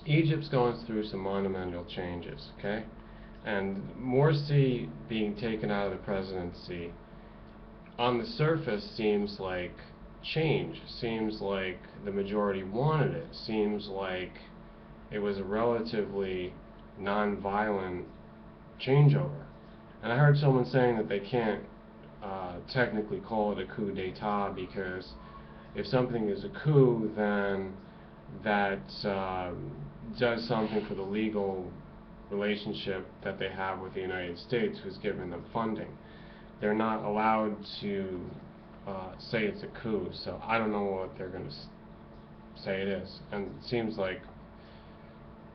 Egypt's going through some monumental changes, okay? And Morsi being taken out of the presidency, on the surface seems like change, seems like the majority wanted it, seems like it was a relatively non-violent changeover. And I heard someone saying that they can't technically call it a coup d'etat because if something is a coup, then that does something for the legal relationship that they have with the United States, who's given them funding. They're not allowed to say it's a coup, so I don't know what they're going to say it is. And it seems like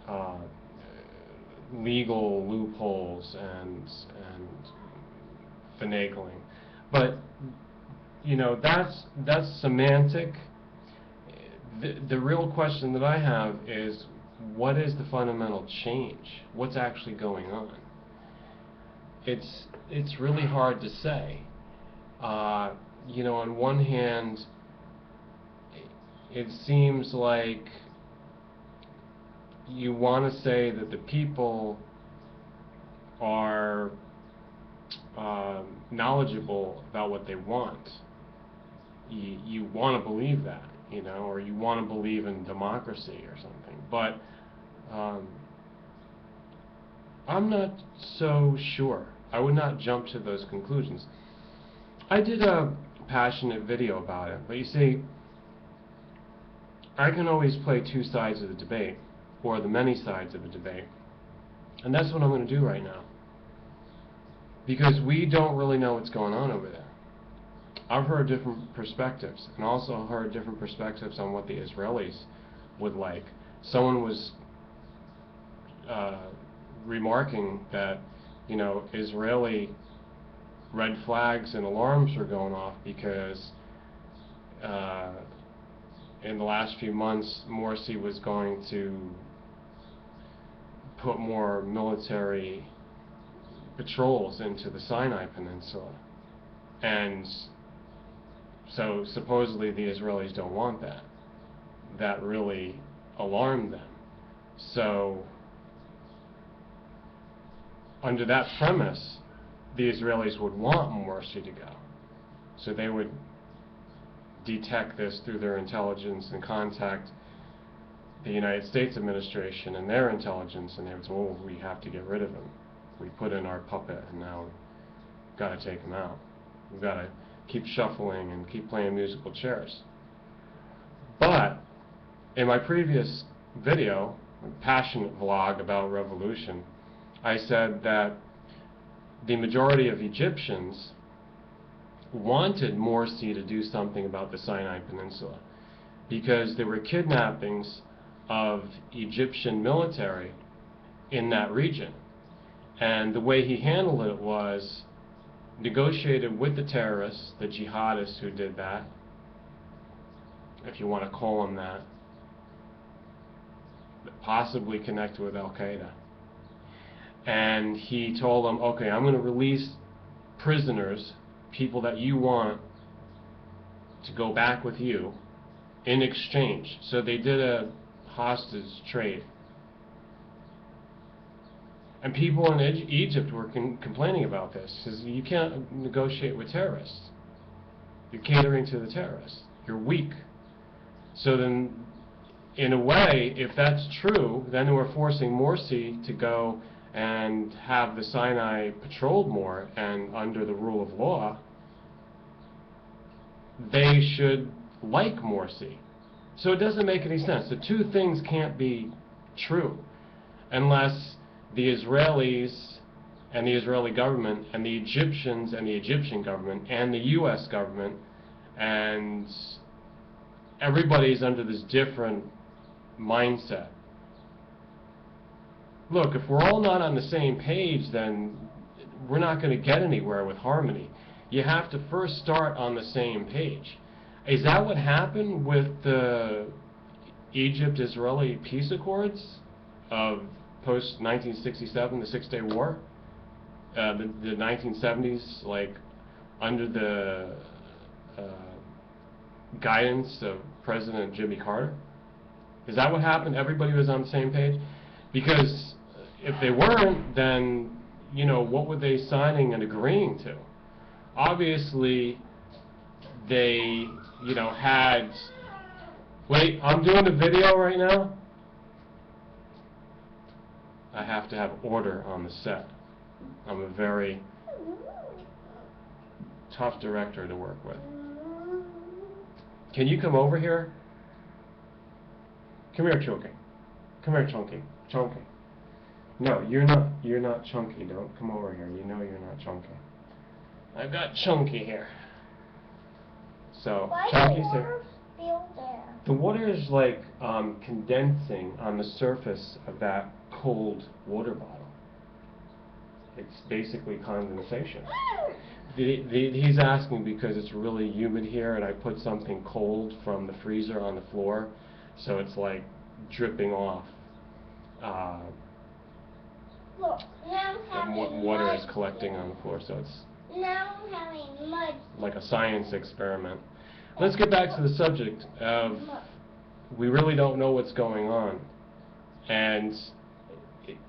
uh, legal loopholes and finagling. But you know, that's semantic. The real question that I have is, what is the fundamental change? What's actually going on? It's really hard to say. You know, on one hand, it seems like you want to say that the people are knowledgeable about what they want. You want to believe that, you know, or you want to believe in democracy or something. But I'm not so sure. I would not jump to those conclusions. I did a passionate video about it, but you see, I can always play two sides of the debate, or the many sides of the debate, and that's what I'm going to do right now. Because we don't really know what's going on over there. I've heard different perspectives, and also heard different perspectives on what the Israelis would like. Someone was remarking that, you know, Israeli red flags and alarms were going off because in the last few months Morsi was going to put more military patrols into the Sinai Peninsula, and so supposedly the Israelis don't want that. That really alarmed them. So under that premise, the Israelis would want Morsi to go. So they would detect this through their intelligence and contact the United States administration and their intelligence, and they would say, oh, we have to get rid of him. We put in our puppet, and now we've got to take him out. We've got to keep shuffling and keep playing musical chairs. But in my previous video, a passionate vlog about revolution, I said that the majority of Egyptians wanted Morsi to do something about the Sinai Peninsula because there were kidnappings of Egyptian military in that region. And the way he handled it was negotiated with the terrorists, the jihadists who did that, if you want to call them that, possibly connected with Al-Qaeda. And he told them, okay, I'm going to release prisoners, people that you want to go back with you, in exchange. So they did a hostage trade. And people in Egypt were complaining about this, because you can't negotiate with terrorists. You're catering to the terrorists. You're weak. So then, in a way, if that's true, then we're forcing Morsi to go and have the Sinai patrolled more, and under the rule of law, they should like Morsi. So it doesn't make any sense. The two things can't be true unless the Israelis and the Israeli government and the Egyptians and the Egyptian government and the U.S. government and everybody's under this different mindset. Look, if we're all not on the same page, then we're not going to get anywhere with harmony. You have to first start on the same page. Is that what happened with the Egypt-Israeli peace accords of post-1967, the Six-Day War? The 1970s, like under the guidance of President Jimmy Carter? Is that what happened? Everybody was on the same page? Because if they weren't, then, you know, what were they signing and agreeing to? Obviously, they, you know, had... Wait, I'm doing a video right now? I have to have order on the set. I'm a very tough director to work with. Can you come over here? Come here, Chunky. Come here, Chunky. Chunky. No, you're not Chunky. Don't come over here. You know you're not Chunky. I've got Chunky here. So, Chunky's here. The water is like condensing on the surface of that cold water bottle. It's basically condensation. He's asking because it's really humid here, and I put something cold from the freezer on the floor, so it's like dripping off. Look, now I'm and having water mud is collecting on the floor, so it's now I'm having mud. like a science experiment. Let's get back to the subject of we really don't know what's going on, and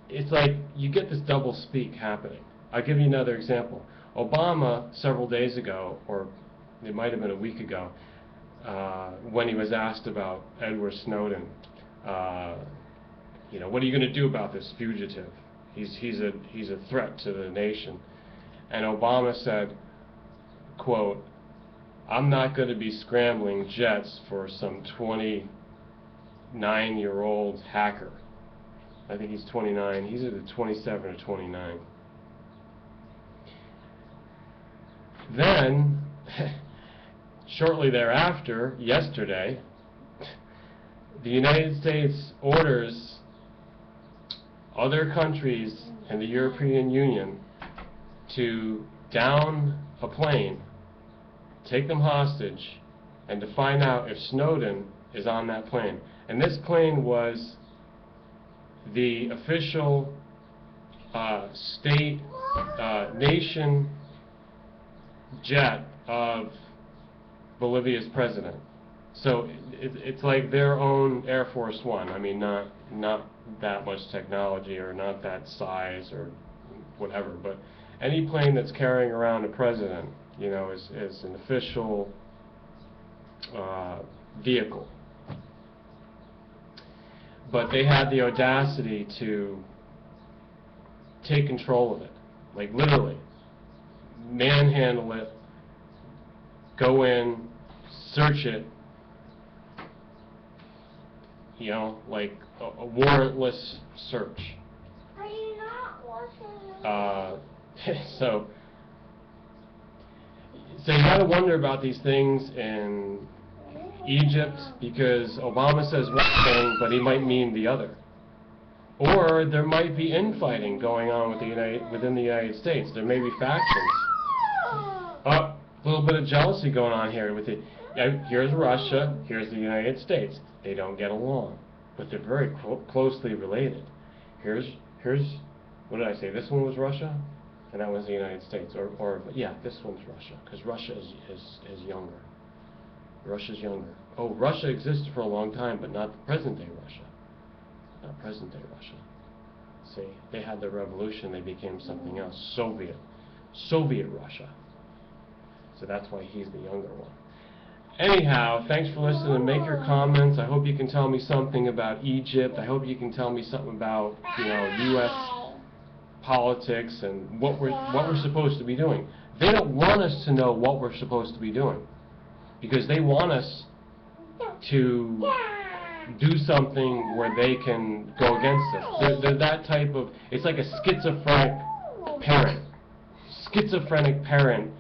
it's like you get this double speak happening. I'll give you another example. Obama, several days ago, or it might have been a week ago, when he was asked about Edward Snowden, you know, what are you going to do about this fugitive? He's a threat to the nation. And Obama said, quote, "I'm not going to be scrambling jets for some 29-year-old hacker." I think he's 29. He's either 27 or 29. Then, shortly thereafter, yesterday, the United States orders other countries in the European Union to down a plane, take them hostage, and to find out if Snowden is on that plane. And this plane was the official state nation jet of Bolivia's president. So it's like their own Air Force One. I mean, not that much technology or not that size or whatever, but any plane that's carrying around a president, you know, is an official vehicle. But they had the audacity to take control of it, like literally manhandle it, go in, search it, you know, like a warrantless search. Are you not watching? So you got to wonder about these things in Egypt, because Obama says one thing, but he might mean the other. Or there might be infighting going on with within the United States. There may be factions. A little bit of jealousy going on here with it. Here's Russia, here's the United States. They don't get along, but they're very closely related. Here's what did I say? This one was Russia, and that was the United States. Or yeah, this one's Russia, because Russia is younger. Russia's younger. Oh, Russia existed for a long time, but not present-day Russia. Not present-day Russia. See, they had their revolution, they became something else. Soviet Russia. So that's why he's the younger one. Anyhow, thanks for listening. Make your comments. I hope you can tell me something about Egypt. I hope you can tell me something about, you know, U.S. politics and what we're supposed to be doing. They don't want us to know what we're supposed to be doing, because they want us to do something where they can go against us. They're that type of, it's like a schizophrenic parent. Schizophrenic parent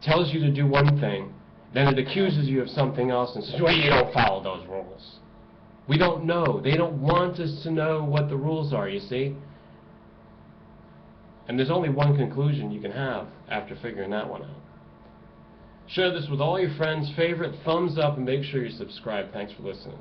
tells you to do one thing, then it accuses you of something else and says, well, you don't follow those rules. We don't know. They don't want us to know what the rules are, you see? And there's only one conclusion you can have after figuring that one out. Share this with all your friends, favorite, thumbs up, and make sure you subscribe. Thanks for listening.